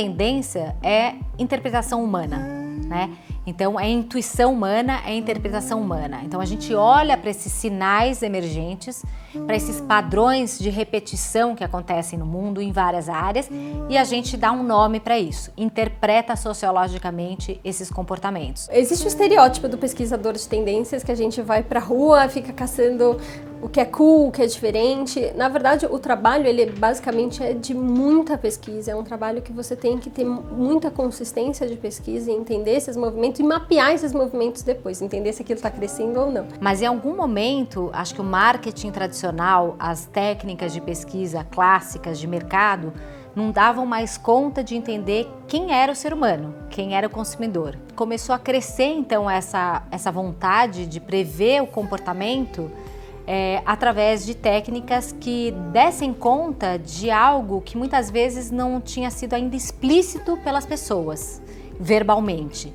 tendência é interpretação humana, né? Então, é intuição humana, é interpretação humana. Então, a gente olha para esses sinais emergentes, para esses padrões de repetição que acontecem no mundo em várias áreas e a gente dá um nome para isso, interpreta sociologicamente esses comportamentos. Existe o estereótipo do pesquisador de tendências que a gente vai para a rua, fica caçando o que é cool, o que é diferente. Na verdade, o trabalho, ele basicamente é de muita pesquisa, é um trabalho que você tem que ter muita consistência de pesquisa e entender esses movimentos e mapear esses movimentos depois, entender se aquilo está crescendo ou não. Mas em algum momento, acho que o marketing tradicional, as técnicas de pesquisa clássicas de mercado, não davam mais conta de entender quem era o ser humano, quem era o consumidor. Começou a crescer então essa vontade de prever o comportamento através de técnicas que dessem conta de algo que muitas vezes não tinha sido ainda explícito pelas pessoas, verbalmente.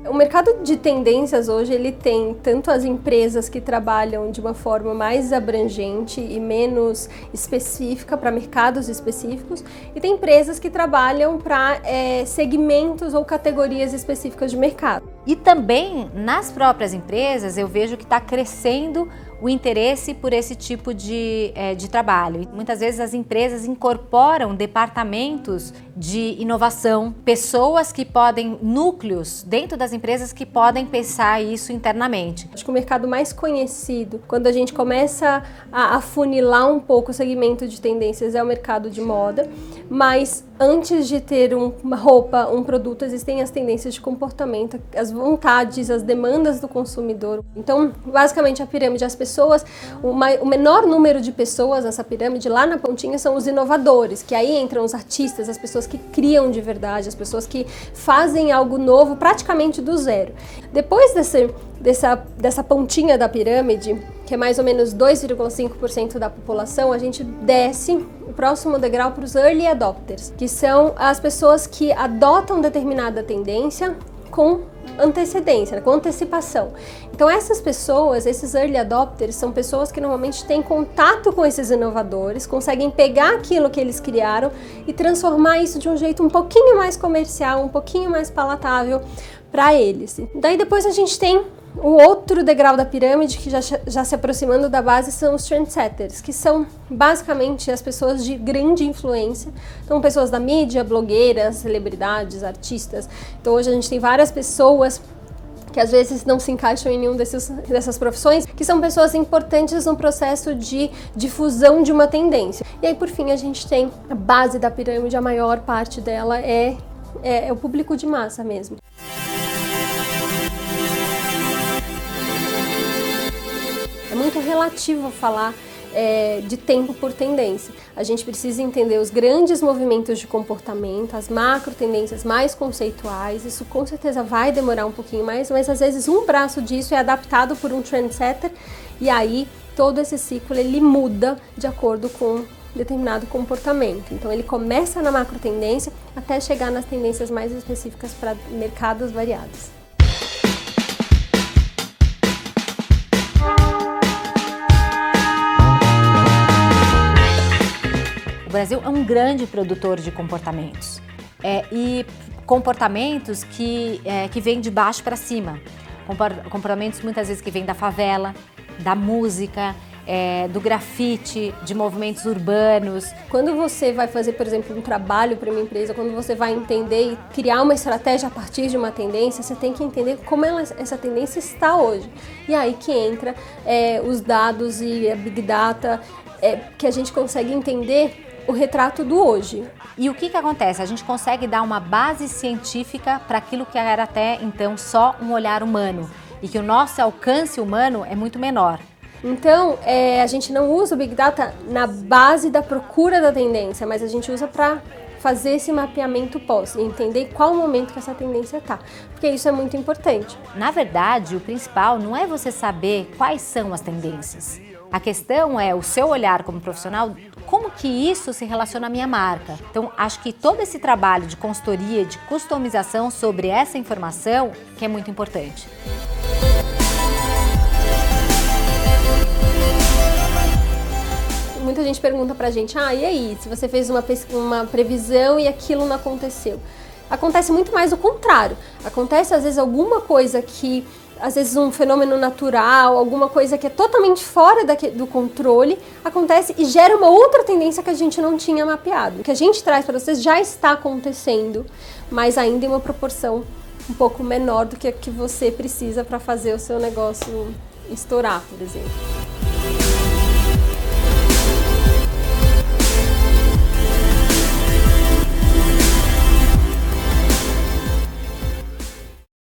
O mercado de tendências hoje, ele tem tanto as empresas que trabalham de uma forma mais abrangente e menos específica para mercados específicos e tem empresas que trabalham para segmentos ou categorias específicas de mercado. E também nas próprias empresas eu vejo que está crescendo o interesse por esse tipo de trabalho. Muitas vezes as empresas incorporam departamentos de inovação, pessoas que podem, núcleos dentro das empresas que podem pensar isso internamente. Acho que o mercado mais conhecido, quando a gente começa a afunilar um pouco o segmento de tendências, é o mercado de moda, mas antes de ter uma roupa, um produto, existem as tendências de comportamento, as vontades, as demandas do consumidor. Então, basicamente a pirâmide, as pessoas, o menor número de pessoas nessa pirâmide, lá na pontinha, são os inovadores, que aí entram os artistas, as pessoas que criam de verdade, as pessoas que fazem algo novo praticamente do zero. Depois dessa pontinha da pirâmide, que é mais ou menos 2,5% da população, a gente desce o próximo degrau para os early adopters, que são as pessoas que adotam determinada tendência com antecedência, com antecipação. Então essas pessoas, esses early adopters, são pessoas que normalmente têm contato com esses inovadores, conseguem pegar aquilo que eles criaram e transformar isso de um jeito um pouquinho mais comercial, um pouquinho mais palatável para eles. Daí depois a gente tem o outro degrau da pirâmide, que já se aproximando da base, são os trendsetters, que são basicamente as pessoas de grande influência. Então, pessoas da mídia, blogueiras, celebridades, artistas. Então, hoje a gente tem várias pessoas que às vezes não se encaixam em nenhum dessas profissões, que são pessoas importantes no processo de difusão de uma tendência. E aí, por fim, a gente tem a base da pirâmide, a maior parte dela é o público de massa mesmo. É muito relativo falar de tempo por tendência. A gente precisa entender os grandes movimentos de comportamento, as macro tendências mais conceituais. Isso com certeza vai demorar um pouquinho mais, mas às vezes um braço disso é adaptado por um trendsetter e aí todo esse ciclo ele muda de acordo com determinado comportamento. Então ele começa na macro tendência até chegar nas tendências mais específicas para mercados variados. O Brasil é um grande produtor de comportamentos e comportamentos que vêm de baixo para cima, comportamentos muitas vezes que vêm da favela, da música, do grafite, de movimentos urbanos. Quando você vai fazer, por exemplo, um trabalho para uma empresa, quando você vai entender e criar uma estratégia a partir de uma tendência, você tem que entender como essa tendência está hoje. E aí que entra os dados e a Big Data, que a gente consegue entender o retrato do hoje. E o que acontece? A gente consegue dar uma base científica para aquilo que era até então só um olhar humano e que o nosso alcance humano é muito menor. Então, a gente não usa o Big Data na base da procura da tendência, mas a gente usa para fazer esse mapeamento pós e entender qual o momento que essa tendência está, porque isso é muito importante. Na verdade, o principal não é você saber quais são as tendências. A questão é o seu olhar como profissional, como que isso se relaciona à minha marca. Então, acho que todo esse trabalho de consultoria, de customização sobre essa informação que é muito importante. muita gente pergunta pra gente, e aí, se você fez uma previsão e aquilo não aconteceu? Acontece muito mais o contrário. Acontece, às vezes, alguma coisa que, às vezes, um fenômeno natural, alguma coisa que é totalmente fora do controle, acontece e gera uma outra tendência que a gente não tinha mapeado. O que a gente traz para vocês já está acontecendo, mas ainda em uma proporção um pouco menor do que a que você precisa para fazer o seu negócio estourar, por exemplo.